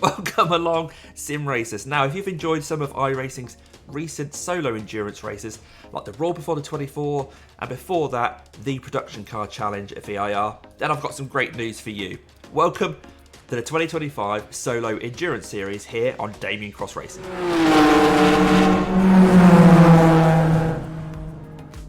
Welcome along, sim racers. Now, if you've enjoyed some of iRacing's recent solo endurance races, like the Raw before the 24, and before that, the Production Car Challenge at VIR, then I've got some great news for you. Welcome to the 2025 Solo Endurance Series here on Damien Cross Racing.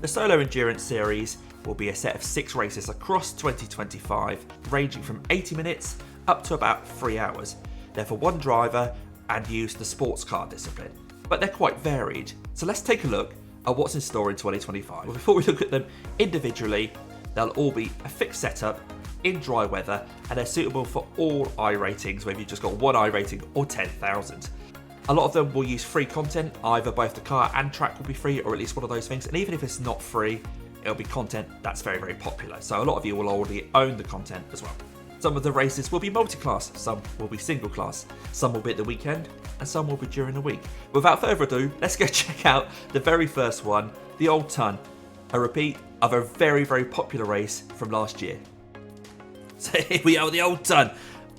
The Solo Endurance Series will be a set of 6 races across 2025, ranging from 80 minutes up to about 3 hours. They're for one driver and use the sports car discipline, but they're quite varied. So let's take a look at what's in store in 2025. Well, before we look at them individually, they'll all be a fixed setup in dry weather, and they're suitable for all iRatings, whether you've just got one iRating or 10,000. A lot of them will use free content, either both the car and track will be free, or at least one of those things. And even if it's not free, it'll be content that's very, very popular. So a lot of you will already own the content as well. Some of the races will be multi-class, some will be single-class, some will be at the weekend, and some will be during the week. Without further ado, let's go check out the very first one, the Ol'Ton, a repeat of a very, very popular race from last year. So here we are with the Ol'Ton,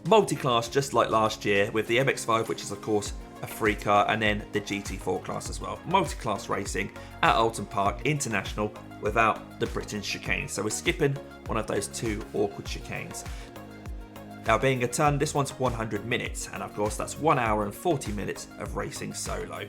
multi-class just like last year, with the MX-5, which is of course a free car, and then the GT4 class as well. Multi-class racing at Ol'Ton Park International without the Britain chicane. So we're skipping one of those 2 awkward chicanes. Now, being a ton, this one's 100 minutes, and of course that's 1 hour and 40 minutes of racing solo.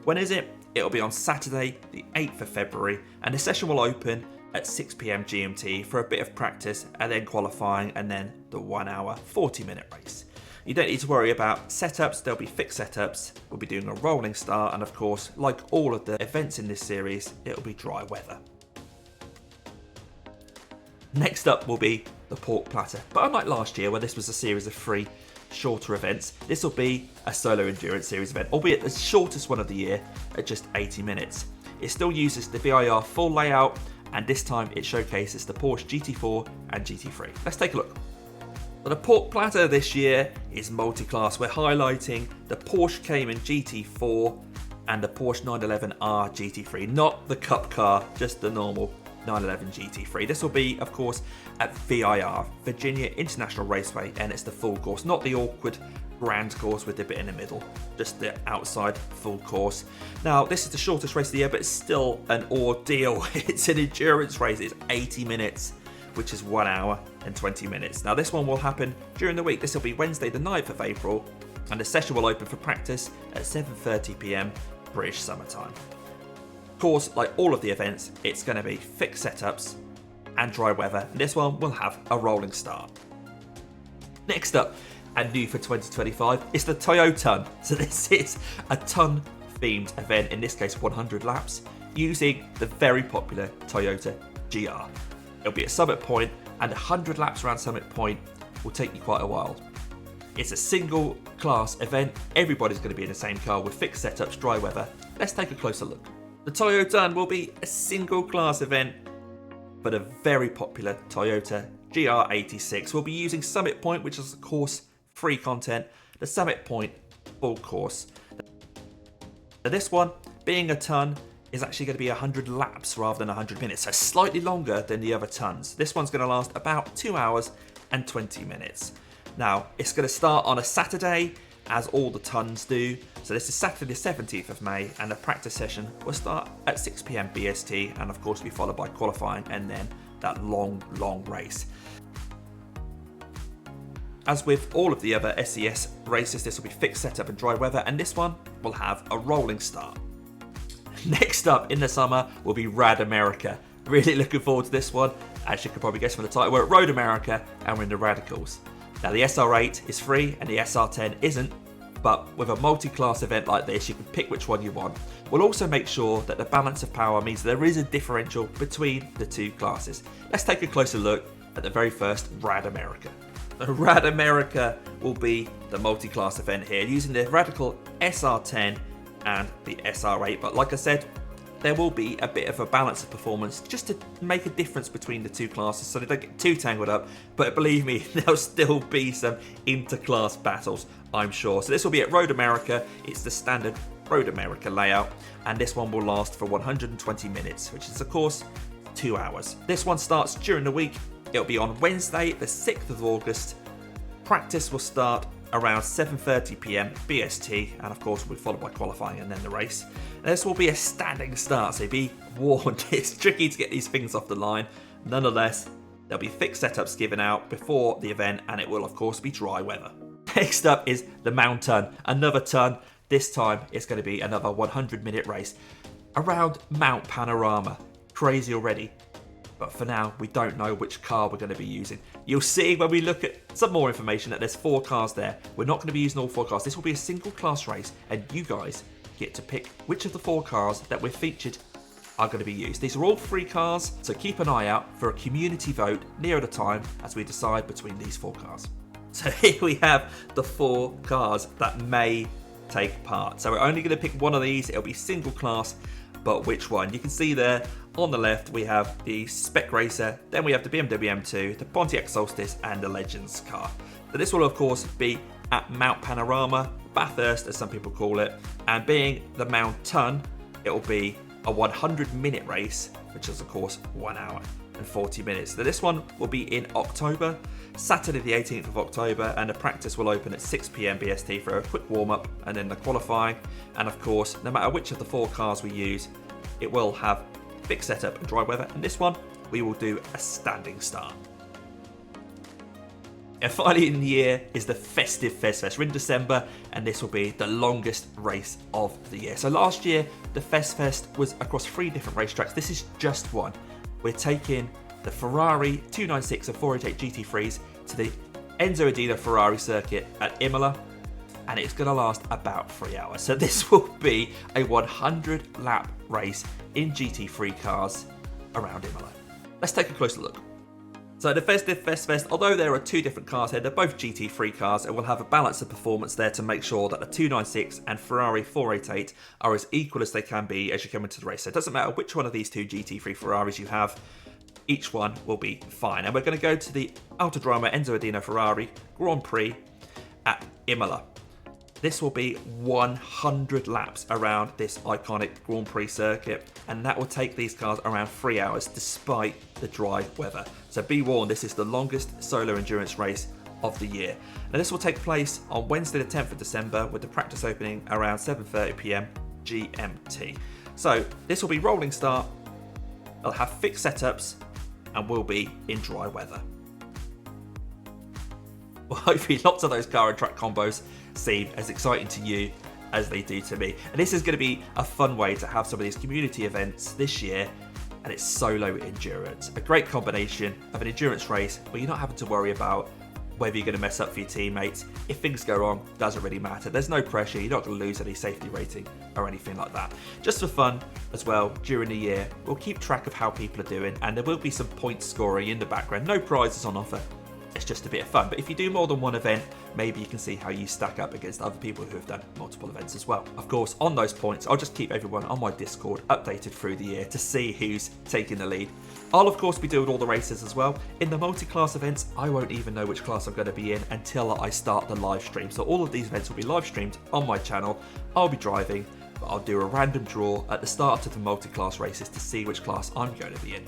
When is it? It'll be on Saturday, the 8th of February, and the session will open at 6 PM GMT for a bit of practice, and then qualifying, and then the 1 hour, 40-minute race. You don't need to worry about setups, there'll be fixed setups, we'll be doing a rolling start, and of course, like all of the events in this series, it'll be dry weather. Next up will be the Pork Platter, but unlike last year where this was a series of 3 shorter events, this will be a solo endurance series event, albeit the shortest one of the year at just 80 minutes. It still uses the VIR full layout, and this time it showcases the Porsche GT4 and GT3. Let's take a look. Well, the Pork Platter this year is multi-class. We're highlighting the Porsche Cayman GT4 and the Porsche 911R GT3, not the Cup car, just the normal 911 GT3. This will be, of course, at VIR, Virginia International Raceway, and it's the full course, not the awkward grand course with the bit in the middle, just the outside full course. Now, this is the shortest race of the year, but it's still an ordeal. It's an endurance race. It's 80 minutes, which is 1 hour and 20 minutes. Now, this one will happen during the week. This will be Wednesday, the 9th of April, and the session will open for practice at 7:30 PM British Summer Time. Of course, like all of the events, it's going to be fixed setups and dry weather, and this one will have a rolling start. Next up, and new for 2025, is the Toyo'Ton. So this is a ton themed event, in this case 100 laps, using the very popular Toyota GR. It'll be at Summit Point, and 100 laps around Summit Point will take you quite a while. It's a single class event, everybody's going to be in the same car with fixed setups, dry weather. Let's take a closer look. The Toyo'Ton will be a single class event, but a very popular Toyota GR86 will be using Summit Point, which is of course free content, the Summit Point full course. Now, this one, being a ton, is actually going to be 100 laps rather than 100 minutes, so slightly longer than the other tons. This one's going to last about 2 hours and 20 minutes. Now, it's going to start on a Saturday, as all the tons do. So this is Saturday the 17th of May, and the practice session will start at 6 PM BST, and of course be followed by qualifying and then that long race. As with all of the other SES races, this will be fixed setup and dry weather, and this one will have a rolling start. Next up in the summer will be Rad America. Really looking forward to this one. As you can probably guess from the title, we're at Road America and we're in the Radicals. Now, the SR8 is free and the SR10 isn't, but with a multi-class event like this, you can pick which one you want. We'll also make sure that the balance of power means there is a differential between the 2 classes. Let's take a closer look at the very first Rad America. The Rad America will be the multi-class event here, using the Radical SR10 and the SR8, but like I said, there will be a bit of a balance of performance just to make a difference between the 2 classes so they don't get too tangled up, but believe me, there'll still be some inter-class battles, I'm sure. So this will be at Road America. It's the standard Road America layout, and this one will last for 120 minutes, which is of course 2 hours. This one starts during the week. It'll be on Wednesday the 6th of August practice will start around 7:30 PM BST, and of course will be followed by qualifying and then the race. And this will be a standing start, so be warned, it's tricky to get these things off the line. Nonetheless, there'll be fixed setups given out before the event, and it will of course be dry weather. Next up is the Mon'Ton, another ton. This time it's going to be another 100-minute race around Mount Panorama. Crazy already. But for now, we don't know which car we're going to be using. You'll see when we look at some more information that there's 4 cars there. We're not going to be using all 4 cars. This will be a single class race, and you guys get to pick which of the 4 cars that we're featured are going to be used. These are all free cars, so keep an eye out for a community vote nearer the time as we decide between these 4 cars. So here we have the 4 cars that may take part. So we're only going to pick one of these. It'll be single class, but which one? You can see there on the left we have the Spec Racer, then we have the BMW M2, the Pontiac Solstice, and the Legends car. So this will of course be at Mount Panorama, Bathurst as some people call it, and being the Mon'Ton, it will be a 100-minute race, which is of course 1 hour and 40 minutes. So this one will be in October, Saturday the 18th of October, and the practice will open at 6 PM BST for a quick warm-up and then the qualifying. And of course, no matter which of the 4 cars we use, it will have fixed setup and dry weather, and this one we will do a standing start. And finally in the year is the Festive Fest. We're in December, and this will be the longest race of the year. So last year, the Festive Fest was across 3 different racetracks. This is just one. We're taking the Ferrari 296 and 488 GT3s to the Enzo Adina Ferrari circuit at Imola, and it's going to last about 3 hours. So this will be a 100-lap race in GT3 cars around Imola. Let's take a closer look. So the Festive Fest, although there are 2 different cars here, they're both GT3 cars, and we'll have a balance of performance there to make sure that the 296 and Ferrari 488 are as equal as they can be as you come into the race. So it doesn't matter which one of these 2 GT3 Ferraris you have, each one will be fine. And we're going to go to the Autodromo Enzo Adina Ferrari Grand Prix at Imola. This will be 100 laps around this iconic Grand Prix circuit, and that will take these cars around 3 hours despite the dry weather. So be warned, this is the longest solo endurance race of the year. Now this will take place on Wednesday the 10th of December with the practice opening around 7:30 PM GMT. So this will be rolling start, they'll have fixed setups, and will be in dry weather. Well, hopefully lots of those car and track combos seem as exciting to you as they do to me. And this is going to be a fun way to have some of these community events this year, and it's solo endurance. A great combination of an endurance race where you're not having to worry about whether you're going to mess up for your teammates. If things go wrong, doesn't really matter. There's no pressure, you're not going to lose any safety rating or anything like that. Just for fun as well, during the year, we'll keep track of how people are doing, and there will be some point scoring in the background. No prizes on offer. It's just a bit of fun. But if you do more than one event, maybe you can see how you stack up against other people who have done multiple events as well. Of course, on those points, I'll just keep everyone on my Discord updated through the year to see who's taking the lead. I'll of course be doing all the races as well. In the multi-class events, I won't even know which class I'm going to be in until I start the live stream. So all of these events will be live streamed on my channel. I'll be driving, but I'll do a random draw at the start of the multi-class races to see which class I'm going to be in.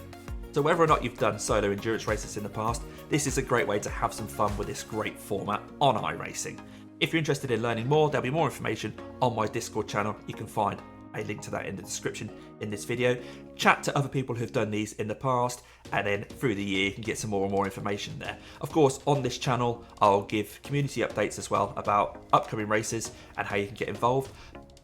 So whether or not you've done solo endurance races in the past, this is a great way to have some fun with this great format on iRacing. If you're interested in learning more, there'll be more information on my Discord channel. You can find a link to that in the description in this video. Chat to other people who've done these in the past, and then through the year you can get some more and more information there. Of course, on this channel, I'll give community updates as well about upcoming races and how you can get involved.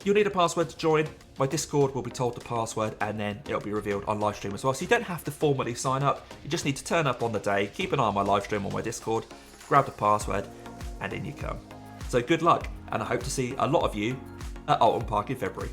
You'll need a password to join. My Discord will be told the password, and then it'll be revealed on live stream as well. So you don't have to formally sign up. You just need to turn up on the day, keep an eye on my live stream on my Discord, grab the password, and in you come. So good luck, and I hope to see a lot of you at Ol'Ton Park in February.